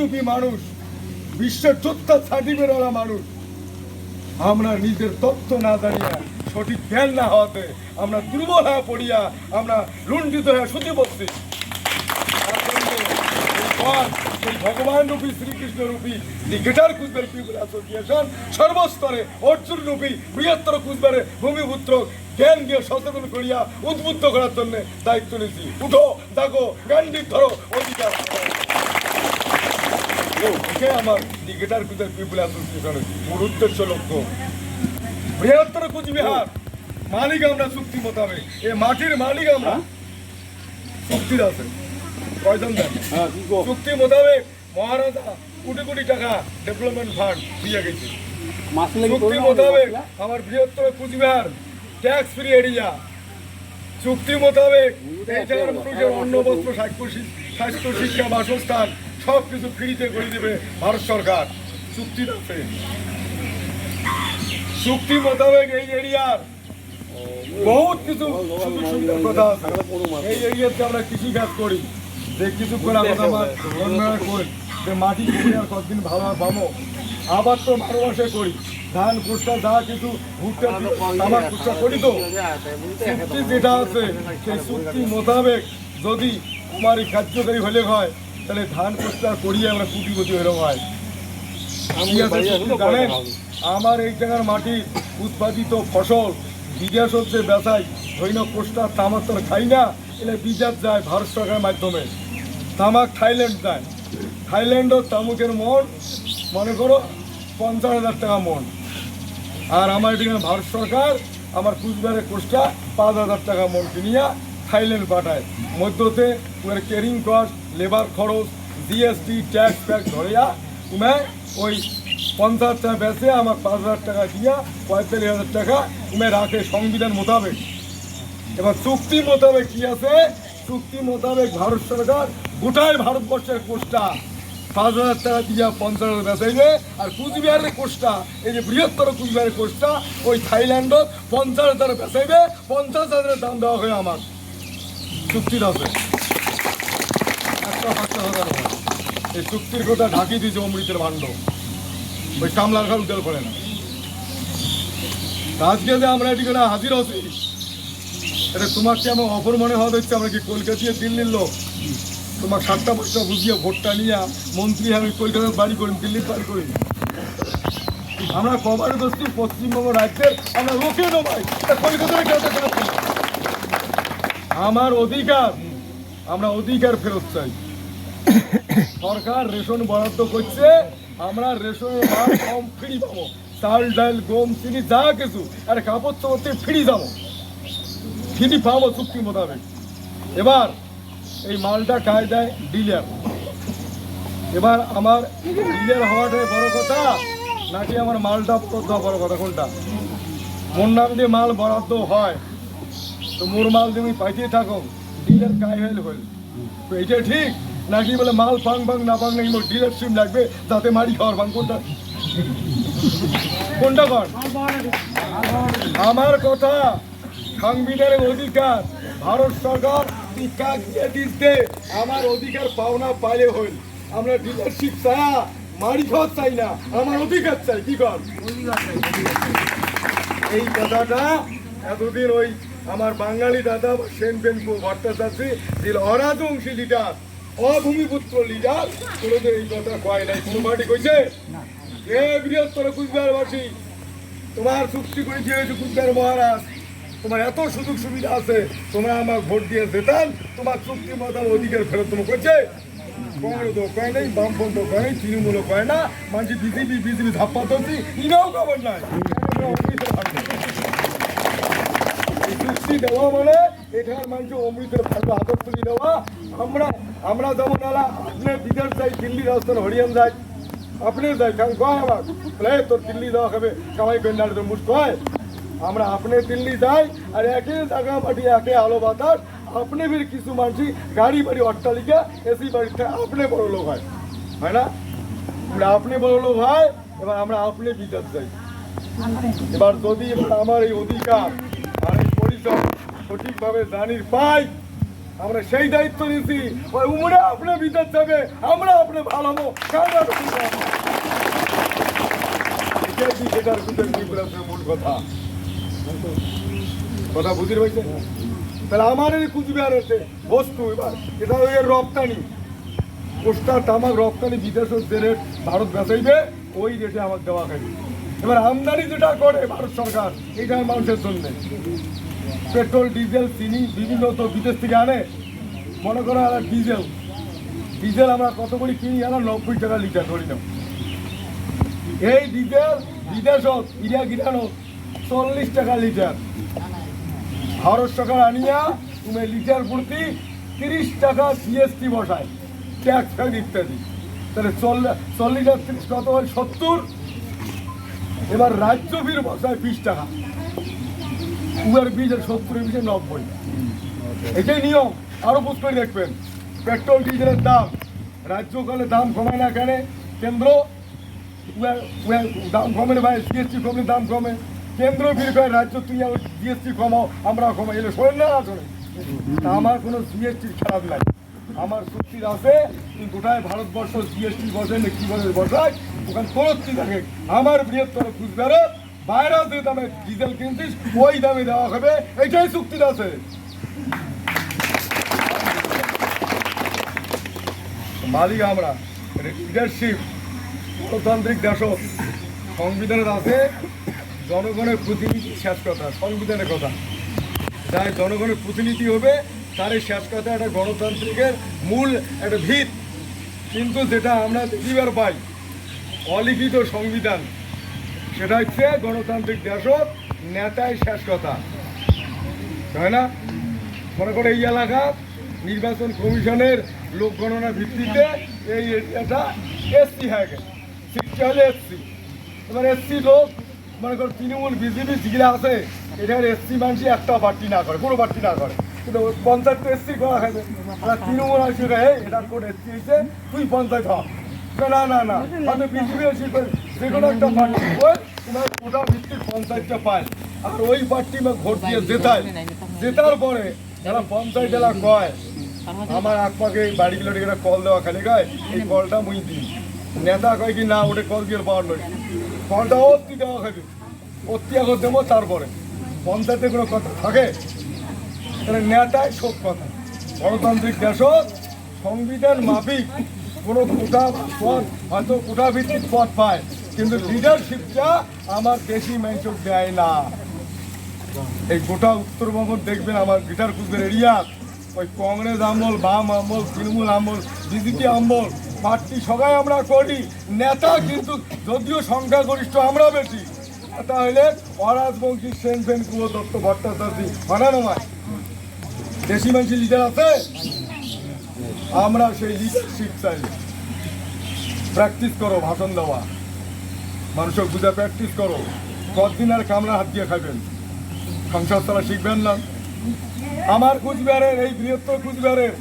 রূপী মানুষ, বিশ্বের যোদ্ধা সার্টিফিকেটওয়ালা মানুষ, আমরা নিজের তথ্য না জানিয়া সঠিক জ্ঞান না হওয়াতে আমরা দুর্বল হয়ে পড়িয়া আমরা লুণ্ঠিত হয়ে শুতে বসছি। ভগবান রূপী শ্রীকৃষ্ণ রূপী the greater Cooch Behar people association সর্বস্তরে অর্জুন রূপী বৃহত্তর কুচবিহারের ভূমিপুত্র জ্ঞান দিয়ে সচেতন করিয়া উদ্বুদ্ধ করার জন্য দায়িত্ব নিয়েছি। উঠো, দেখো, গান্ধীর ধরো, অধিকার আমার দি গ্রেটার কুচবিহার পিপল অ্যাসোসিয়েশনের মূল উদ্দেশ্য লক্ষ্য। বৃহত্তর কুচবিহার মালিক আমরা চুক্তি মোতাবেক, এই মাটির মালিক আমরা, চুক্তির আছে কয়জন দেন চুক্তি মোতাবেক মহারাজা কোটি কোটি টাকা ডেভেলপমেন্ট ফান্ড দিয়ে গেছে। চুক্তি মোতাবেক আমার বৃহত্তর কুচবিহার ট্যাক্স ফ্রি এরিয়া, চুক্তি মোতাবেক এই জায়গার মানুষের অন্ন বস্ত্র স্বাস্থ্য শিক্ষা বাসস্থান সব কিছু ফ্রিতে করে দেবে ভারত সরকার। চুক্তি আছে, চুক্তি মোতাবেক এই এরিয়ার বহুত কিছু সুযোগ সুবিধার কথা আছে। এই এরিয়াতে আমরা কৃষিকাজ করি, যে কিছু করা কথা আমার করি, যে মাটি আর কতদিন ভালো পাবো, আবার তো 12 মাসে করি, ধান কুষ্টা যা কিছু ভুট্টা তামাক কুষ্টা করি। তো চুক্তি যেটা আছে সেই চুক্তি মোতাবেক যদি আমার এই কার্যকারী হলে হয়, তাহলে ধান কুষ্টা করিয়ে আমরা কোটিপতি হলেও হয়। জানেন আমার এই জায়গার মাটির উৎপাদিত ফসল বিদেশ হচ্ছে বেচাই, ধৈন কোষ্টা তামাক তো খাই না, এলে বিদেশ যায় ভারত সরকারের মাধ্যমে। তামাক থাইল্যান্ড যায়, থাইল্যান্ডও তামুকের মন মনে করো 50,000 টাকা মন, আর আমার এখানে ভারত সরকার আমার কুচবিহারের কোষ্টা 5,000 টাকা মন কিনিয়া থাইল্যান্ড পাঠায়। মধ্যতে ওর ক্যারিং কস্ট, লেবার খরচ, জিএসটি, ট্যাক্স ফ্যাক্স ধরিয়া তুমি ওই 50 টাকা বেচে আমার 5,000 টাকা দিয়া 45,000 টাকা তুমি রাখে সংবিধান মোতাবেক। এবার চুক্তি মোতাবেক কি আছে, চুক্তি মোতাবেক ভারত সরকার গোটায় ভারতবর্ষের কোষ্টা 5,000 টাকা দিয়া 50,000 বেচাইবে, আর কুচবিহারের কোষ্টা এই যে বৃহত্তর কুচবিহারের কোষ্টা ওই থাইল্যান্ডত 50,000 বেচাইবে, 50,000 দাম দেওয়া হয় আমার চুক্তির আছে। একটা 50,000 এই চুক্তির কথা ঢাকি দিয়েছে অমৃতের ভাণ্ড, ওই কামলার ঘর উদ্ধার করে না। আজকে যে আমরা এদিকে হাজির হচ্ছি, এটা তোমার কি আমার অপর মনে হওয়া হচ্ছে আমরা কি কলকাতা দিল্লির লোক? তোমার 7টা বছর বুঝিয়ে ভোটটা নিয়ে মন্ত্রী আমি কলকাতার বাড়ি করি, দিল্লির বাড়ি করি। আমরা কবারে দোস্তি পশ্চিমবঙ্গ রাজ্যের আমরা লোকে নয়, কলকাতার আমার অধিকার, আমরা অধিকার ফেরত চাই। সরকার রেশন বরাদ্দ করছে, আমরা রেশনের মাল কম ফ্রি পাবো, চাল ডাল গম চিনি যা কিছু, আর কাপড় চোপড় ফ্রি যাবো, ফ্রি পাবো চুক্তি মোতাবেক। এবার এই মালটা খায় দেয় ডিলার। এবার আমার ডিলার হওয়াটাই বড় কথা নাকি আমার মালটা বরাদ্দ বড় কথা? কোনটা? মোর নাম দিয়ে মাল বরাদ্দ হয় তো মোর মাল তুমি পাইতে থাকো, ডিলার কায় হইল হইল, তো এইটা ঠিক নাকি বলে মাল পাং পাং না পাং নাকি মোর ডিলারশিপ লাগবে তাতে মারি খাওয়ার পাং? কোনটা কোনটা কর? আমার কথা সংবিধানের অধিকার ভারত সরকার টিকা দিয়ে দিতে, আমার অধিকার পাওনা পাইলে হইল। আমরা ডিলারশিপ চাই, মারি খাওয়া চাই না, আমার অধিকার চাই। কি কর? এই কথাটা এতদিন ওই আমার বাঙালি দাদা সেন বেনকু ভট্টাচার্য যে অরাজবংশী লিডার, অভূমিপুত্র লিডার, কোনোদিন এই কথা কয় নাই। কোনো পার্টি কইছে? এ বৃহত্তর কুচবিহারবাসী, তোমার চুক্তি করে দিয়েছে কুচবিহার মহারাজ, তোমার এত সুযোগ সুবিধা আছে, তোমরা আমার ভোট দিয়ে যেতাম, তোমার চুক্তি মতো অধিকার ফেরত তোমার করছে। কংগ্রেসও কয় নাই, বামপন্থ কয় নাই, তৃণমূলও কয় না, মানুষ বিজেপি ধাপ্পা ধরছি, ইনাও খবর নাই। চুক্তি দেওয়া মানে এখানে মানুষ অমৃতের ভালো আদর তুলি দেওয়া। আমরা যেমন আপনি বিদেশ যাই, দিল্লি রাজস্থান হরিয়ান যাই, আপনি যাই কারণ কয় আমার তোর দিল্লি যাওয়া খাবে কামাই করে না, তোর মুখ কয়। আমরা আপনি দিল্লি যাই আর একে জায়গা মাটি একে আলো বাতাস, আপনি ফির কিছু মানুষ গাড়ি বাড়ি অট্টালিকা এসি বাড়িতে আপনি বড় লোক হয় না? আমরা আপনি বড় লোক হয়, এবার আমরা আপনি বিদেশ যাই। এবার যদি আমার এই অধিকার আর এই পরিচয় সঠিকভাবে জানির পাই, আমরা সেই দায়িত্ব নিয়েছি। ওই উমরে আপনি বিদেশ যাবে, আমরা আপনি ভালো হবো, মূল কথা কথা বুঝতে পারছেন? তাহলে আমার এই কুচবিহার হচ্ছে বস্তু, এবার এটা ওই রপ্তানি কোষ্টা তামাক রপ্তানি বিদেশের যে রেট ভারত বেচাইবে ওই রেটে আমার দেওয়া খাইবে। এবার আমদানি যেটা করে ভারত সরকার এইটা মানুষের জন্য পেট্রোল ডিজেল চিনি বিভিন্ন তো বিদেশ থেকে আনে। মনে করো আর ডিজেল আমরা কত করে কিনি আনা 90 টাকা লিটার ধরি না। এই ডিজেল বিদেশত ইরা গিরানো 40 টাকা লিটার। ভারত সরকার আনিয়া তুমি লিটার প্রতি 30 টাকা জিএসটি বসায়, ট্যাক্স ফ্যাক্স ইত্যাদি। তাহলে 40 আর 30 কত হয় 70। এবার রাজ্য ফির বসায় 20 টাকা, উবের 20 আর 70 20 90। এটাই নিয়ম। আরো বুঝ করে দেখবেন পেট্রোল ডিজেলের দাম রাজ্যকালে দাম কমায় না কেন? কেন্দ্র দাম কমে না ভাই, জিএসটি কমলে দাম কমে। কেন্দ্র ফির করে রাজ্য তুই জিএসটি কমাও আমরা কমাই, এলে শোনেন না আসলে। আমার কোনো জিএসটির খেলাপ নাই, আমার চুক্তির আছে। তুই গোটায় ভারতবর্ষ জিএসটি বসেন কি বলে বসায় ওখানে করছি থাকে। আমার বৃহত্তর কুচবিহারে বাইরে যে দামে ডিজেল কিনছিস ওই দামে দেওয়া হবে, এটাই চুক্তির আছে। মালিক আমরা, লিডারশিপ গণতান্ত্রিক দেশ, সংবিধানের আছে জনগণের প্রতিনিধি শেষ কথা, সংবিধানের কথা। যাই জনগণের প্রতিনিধি হবে তার এই শেষ কথা, একটা গণতান্ত্রিকের মূল একটা ভিত। কিন্তু যেটা আমরা দেখিবার পাই অলিখিত সংবিধান, সেটা হচ্ছে গণতান্ত্রিক দেশ নেতাই শেষ কথা, তাই না? মনে করে এই এলাকা নির্বাচন কমিশনের লোক গণনা ভিত্তিতে এই এরিয়াটা এসসি হয়ে গেছে, সিটটা হলে এসসি। এবার এসসি লোক মনে করো তৃণমূল বিজেপি যেগুলো আছে এটার এসসি মানুষই একটা প্রার্থী না করে, কোনো প্রার্থী না করে, কিন্তু পঞ্চায়েত তো এসসি করা খাবে। তৃণমূল আসে এটার কোড এসসি হয়েছে তুই পঞ্চায়েত হ, না না না হয়তো বিজেপি এসে যে কোনো একটা প্রার্থী করে তোমার কোটা ভিত্তিক পঞ্চায়েতটা পায়। আর ওই প্রার্থী ভোট দিয়ে জেতার পরে যারা পঞ্চায়েত এলা কয় আমার আত্মাকে বাড়িগুলো একটা কল দেওয়া খালি কয় এই কলটা মুই দিই, নেতা কয় কি না ওটা কল দিয়ে পাওয়ার নয়, কলটা অতি দেওয়া খাবে, অতি আগত দেবো। তারপরে পঞ্চায়েতে কোনো কথা থাকে তাহলে নেতাই সব কথা। গণতান্ত্রিক দেশ সংবিধান মাফিক কোনো কোটা পদ হয়তো কোটা ভিত্তিক পদ পায়, কিন্তু লিডারশিপটা আমার দেশি মানুষক দেয় না। এই গোটা উত্তরবঙ্গ দেখবেন আমার গিটার কুচবের এরিয়া ওই কংগ্রেস আমল, বাম আমল, তৃণমূল আমল, বিজেপি আমল পার্টি সবাই আমরা করি, নেতা কিন্তু যদিও সংখ্যাগরিষ্ঠ আমরা বেশি। তাহলে রাজবংশী সেন ফেন কুয়ো দত্ত ভট্টাচার্য বানানো নয়, দেশি মানুষের লিডার আছে। আমরা সেই লিডারশিপ চাই। প্র্যাকটিস করো ভাষণ দেওয়া, মানুষের বুঝা প্র্যাকটিস করো। কতদিন আর কামলা হাত দিয়ে খাবেন, সংসার তারা শিখবেন না। আমার কুচবিহারের এই বৃহত্তর কুচবিহারের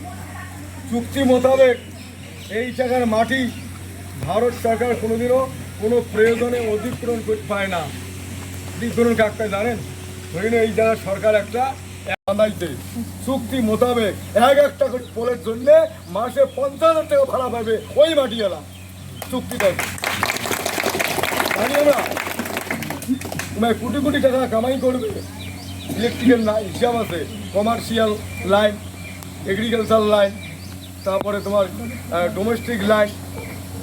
চুক্তি মোতাবেক এই জায়গার মাটি ভারত সরকার কোনোদিনও কোনো প্রয়োজনে অধিগ্রহণ করতে পায় না। অধিগ্রহণ কাকটা জানেন? ধরে এই জায়গার সরকার একটা বানাইছে চুক্তি মোতাবেক একটা করে পোলের জন্য মাসে 50,000 টাকা ভাড়া পাবে ওই মাটি এলা চুক্তি দেবে। জানিও না তোমার কোটি কোটি টাকা কামাই করবে। ইলেকট্রিক্যাল হিসাব আছে, কমার্শিয়াল লাইন, এগ্রিকালচার লাইন, তারপরে তোমার ডোমেস্টিক লাইন।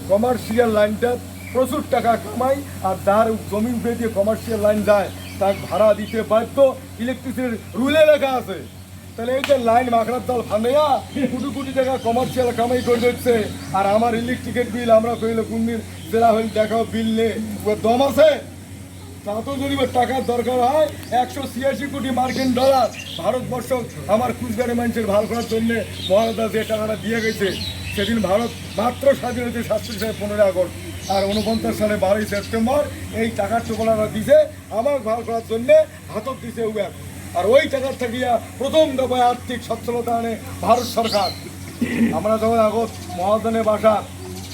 কমার্শিয়াল লাইনটা প্রচুর টাকা কামাই, আর যার জমি উঠে দিয়ে কমার্শিয়াল লাইন যায় তার ভাড়া দিতে বাধ্য, ইলেকট্রিসিটির রুলে লেখা আছে। তাহলে এই যে লাইন মাখরার দল ফান্দেয়া কোটি কোটি টাকা কমার্শিয়াল কামাই করে দিচ্ছে, আর আমার ইলেকট্রিকের বিল আমরা কইলে কোন দিন জেলা হইল দেখাও বিল নে দম আছে। তাতে যদি টাকার দরকার হয় 186 কোটি মার্কিন ডলার ভারতবর্ষ আমার কুচবিহারের মানুষের ভালো করার জন্য মহারাজা যে টাকাটা দিয়ে গেছে। সেদিন ভারত মাত্র স্বাধীন হয়েছে 47 সালে 15 আগস্ট, আর 49 সালে 12 সেপ্টেম্বর এই টাকার টোকলাটা দিছে আমার ভালো করার জন্য হাতত দিছে উয়ার। আর ওই টাকার থাকিয়া প্রথম দফায় আর্থিক সচ্ছলতা আনে ভারত সরকার। আমরা যখন আগত মহাজনের বাসা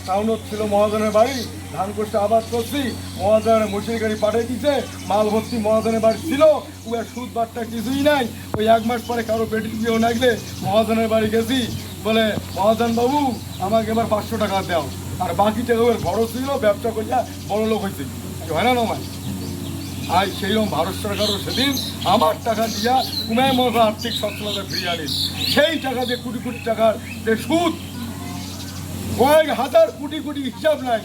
টাউনত ছিল মহাজনের বাড়ি, ধান কষ্টে আবাদ করছি, মহাজনের মসির গাড়ি পাঠিয়ে দিচ্ছে, মাল ভর্তি মহাজনের বাড়ি ছিল, ওই সুদ বাট্টা কিছুই নাই। ওই 1 মাস পরে কারো পেটি দিয়েও লাগলে মহাজনের বাড়ি গেছি, বলে মহাজন বাবু আমাকে এবার 500 টাকা দাও, আর বাকি টাকা ওর বড় ছিল, ব্যবসা করিয়া বড় লোক হয়েছে, হয় না নয়? আর সেইরকম ভারত সরকারও সেদিন আমার টাকা দিয়া কুমায় মতো আর্থিক সচ্ছলতা ফিরিয়ে আনিস। সেই টাকা দিয়ে কোটি কোটি টাকার যে সুদ, কয়েক হাজার কোটি কোটি হিসাব নাই,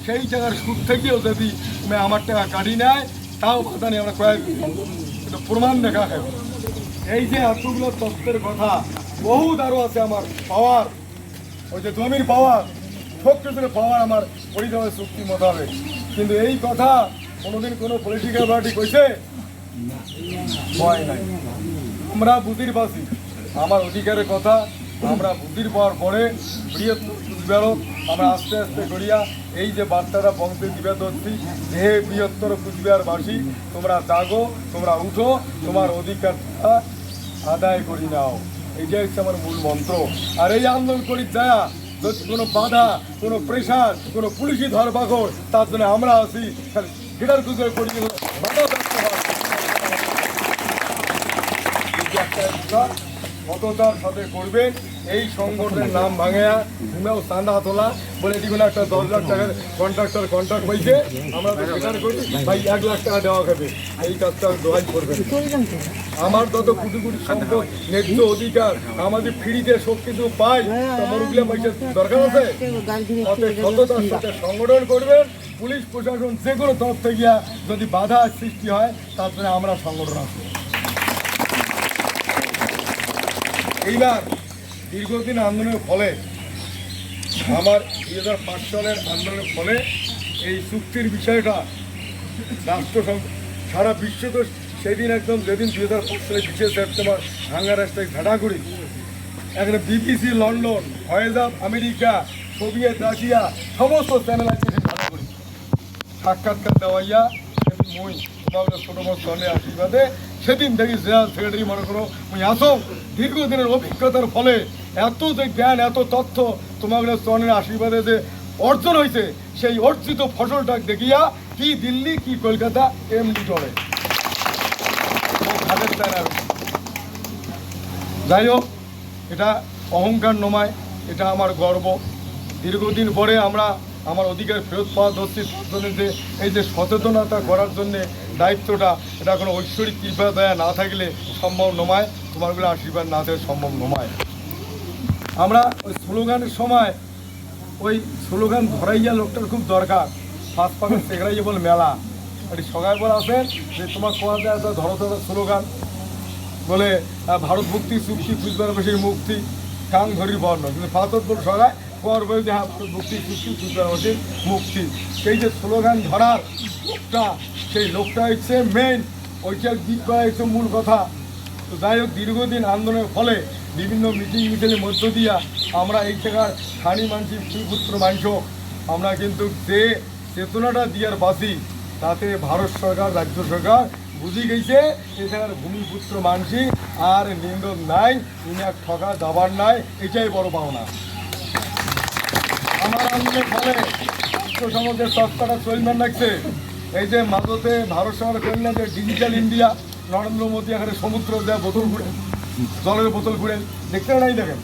সেই টাকার সুদ থেকেও যদি তুমি আমার টাকা কাটি নেয়, তাও কথা নেই, আমরা কয়েক প্রমাণ দেখা খাব। এই যে এতগুলো তথ্যের কথা, বহুত আরও আছে আমার পাওয়ার, ওই যে জমির পাওয়ার, সব কিছুর পাওয়ার আমার পরিচয় চুক্তি মোতাবেক। কিন্তু এই কথা কোনোদিন কোনো পলিটিক্যাল পার্টি কইছে হয় নাই। আমরা বুঝির পাচ্ছি আমার অধিকারের কথা, আমরা বুঝির পাওয়ার পরে বৃহত্তর কুচবিহারত আমরা আস্তে আস্তে করিয়া এই যে বার্তাটা পৌঁছে দিবে ধরছি, হে বৃহত্তর কুচবিহারবাসী, তোমরা জাগো, তোমরা উঠো, তোমার অধিকারটা আদায় করি নাও। এইটাই হচ্ছে আমার মূল মন্ত্র। আর এই আন্দোলন করি যায় যদি কোনো বাধা, কোনো প্রেশার, কোনো পুলিশি ধরপাকড়, তার জন্য আমরা আছি, গিটার কুচবিহার করি বাধা থাকতে হয়। সততার সাথে করবেন। এই সংগঠনের নাম ভাঙেয়া ঘুমেও চাঁদা তোলা বলে এটি কোনো একটা 10 লাখ টাকার কন্ট্রাক্ট হয়েছে, আমরা তো স্বীকার করি ভাই 1 লাখ টাকা দেওয়া হবে, এই কাজটা দোহাই করবেন। আমার তত কোটি কোটি সংখ্যক ন্যায্য অধিকার আমাদের ফ্রিতে সব কিছু পাই, মুরুগিয়া পয়সা দরকার আছে। সততার সাথে সংগঠন করবেন। পুলিশ প্রশাসন যে কোনো তরফ থেকে যদি বাধা সৃষ্টি হয়, তার জন্য আমরা সংগঠন আসবো। এইবার দীর্ঘদিন আন্দোলনের ফলে, আমার 2005 সালের আন্দোলনের ফলে এই চুক্তির বিষয়টা রাষ্ট্রসংঘ সারা বিশ্ব তো সেদিন একদম, যেদিন 2005 সালে 20 সেপ্টেম্বর হাঙ্গার রাষ্ট্রে ঘাটাঘুরি, এখানে BBC London, voice of America, Soviet Russia সমস্ত চ্যানেল আছে ঘাটাঘুরি সাক্ষাৎকার দেওয়াইয়া মই তোমাকে ছোটো বড় সনের আশীর্বাদে সেদিন দেখি জেনারেল সেক্রেটারি মনে করো তুমি আসো, দীর্ঘদিনের অভিজ্ঞতার ফলে এত যে জ্ঞান, এত তথ্য তোমাদের সনের আশীর্বাদে যে অর্জন হয়েছে, সেই অর্জিত ফসলটা দেখিয়া কি দিল্লি কি কলকাতা এমডি চলে। যাই হোক, এটা অহংকার নমায়, এটা আমার গর্ব। দীর্ঘদিন পরে আমরা আমার অধিকার ফেরত পাওয়া ধরছি, যে এই যে সচেতনতা করার জন্যে দায়িত্বটা, এটা কোনো ঐশ্বরিক কৃপা দয়া না থাকলে সম্ভব নয়, তোমারগুলো আশীর্বাদ না থাকলে সম্ভব নয়। আমরা ওই স্লোগানের সময় ওই স্লোগান ধরাইয়া লোকটার খুব দরকার, ফাঁস পাখের সেখানে বল মেলা, এটি সবাই বলে আসেন যে তোমার কোয়া দেয় ধরো ধরো স্লোগান বলে ভারত মুক্তি চুক্তি কুচবিহারবাসীর মুক্তি কাং ধরির বর্ণ, কিন্তু ফাতত বল সবাই পর বলে যে ভারত মুক্তি চুক্তি কুচবিহারবাসীর মুক্তি। সেই যে স্লোগান ধরার লোকটা, সেই লোকটা হচ্ছে মেইন, ওইটার দিক করা হচ্ছে মূল কথা। তো যাই হোক, দীর্ঘদিন আন্দোলনের ফলে বিভিন্ন মিটিং মিটিংয়ের মধ্য দিয়া আমরা এই জায়গার স্থানীয় মানুষের ভূমিপুত্র মানুষ আমরা কিন্তু যে চেতনাটা দিয়ার বাসি, তাতে ভারত সরকার, রাজ্য সরকার বুঝি গেছে এখানে ভূমিপুত্র মানসি আর নিন্দন নাই, ইনার ঠকা দাবার নাই, এটাই বড় পাওনা। আমার আন্দোলনের ফলে বিশ্ব সমাজের সত্তাটা চলমান লাগছে। এই যে মাঝতে ভারত সরকার করলেন যে ডিজিটাল ইন্ডিয়া, নরেন্দ্র মোদী এখানে সমুদ্র দেয় বোতল ঘুরে, জলের বোতল ঘুরে, দেখতে নাই দেখেন,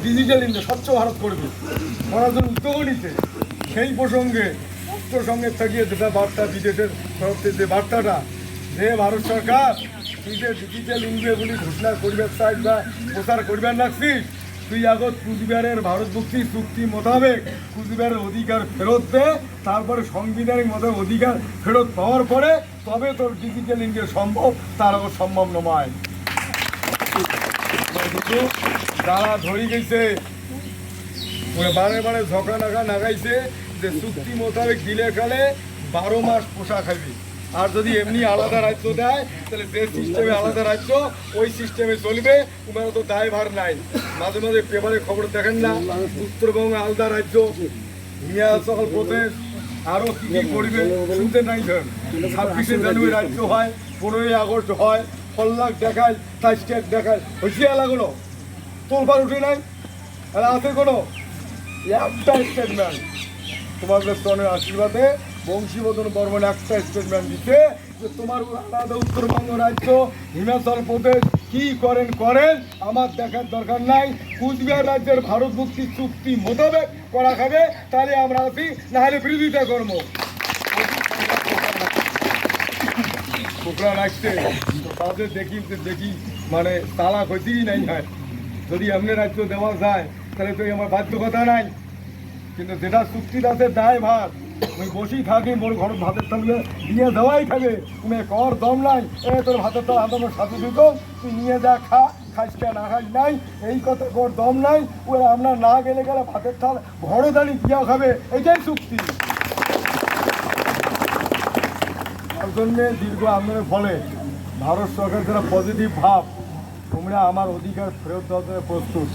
ডিজিটাল ইন্ডিয়া স্বচ্ছ ভারত করবে, করার জন্য উদ্যোগও নিচ্ছে। সেই প্রসঙ্গে রাষ্ট্রসংঘের থাকিয়ে যেটা বার্তা, বিদেশের তরফ থেকে যে বার্তাটা, যে ভারত সরকার তুই যে ডিজিটাল ইন্ডিয়াগুলি ঘোষণা করবার চাই বা প্রচার করবার লাগছিস, তুই আগত কুচবিহারের ভারত মুক্তি চুক্তি মোতাবেক কুচবিহারের অধিকার ফেরত দে, তারপরে সাংবিধানিক মতো অধিকার ফেরত পাওয়ার পরে তবে তোর ডিজিটাল ইন্ডিয়া সম্ভব, তার আগত সম্ভব নয়। কিন্তু যারা ধরে গেছে বারে বারে ঝকা নাগাইছে যে চুক্তি মোতাবেক দিলে কালে 12 মাস পোশাক খাবি, আর যদি এমনি আলাদা রাজ্য দেয় তাহলে যে সিস্টেমে আলাদা রাজ্য ওই সিস্টেমে চলবে, তোমার তো দায়ভার নাই। মাঝে মাঝে পেপারে খবর দেখেন না, উত্তরবঙ্গে আলাদা রাজ্য, মিয়া সকল প্রদেশ আরও কী কী করবে শুনতে নাই। ধরেন 26শে জানুয়ারি রাজ্য হয়, 15ই আগস্ট হয়, ফল্লাক দেখায়, তাই স্টেট দেখায়, হয়েছে এলাগুলো তোলবার উঠে নাই, এলা আছে কোনো একটা স্টেটমেন্ট তোমাদের স্তনের আশীর্বাদে বংশীবদন বর্মন একটা স্টেটমেন্ট দিতে যে তোমার আলাদা উত্তরবঙ্গ রাজ্য হিমাচল প্রদেশ কি করেন করেন, আমার দেখার দরকার নাই। কুচবিহার রাজ্যের ভারত মুক্তি চুক্তি মোতাবেক করা খাবে, তাহলে আমরা আছি, নাহলে বিরোধিতা কর্ম পোকরা রাখছে। তো তাদের দেখি মানে তালাক হয়েছেই নাই হয়। যদি এমনি রাজ্য দেওয়া যায় তাহলে তো আমার বাধ্যকতা নাই, কিন্তু যেটা চুক্তির আছে দায় ভার ওই বসেই থাকি, মোর ঘর ভাতের থাকলে নিয়ে দেওয়াই থাকে। তুমি কর দম নাই, তোর ভাতের তাল হাত আমার সাথে দিত, তুই নিয়ে যা খাইসটা না খাইস নাই, এই কথা কর দম নাই। ওরা আমরা না গেলে ভাতের থাল ঘরে দাঁড়িয়ে দিয়া খাবে, এইটাই চুক্তি। তার জন্যে দীর্ঘ আন্দোলনের ফলে ভারত সরকার যারা পজিটিভ ভাব, তোমরা আমার অধিকার ফেরত দেওয়ার জন্য প্রস্তুত।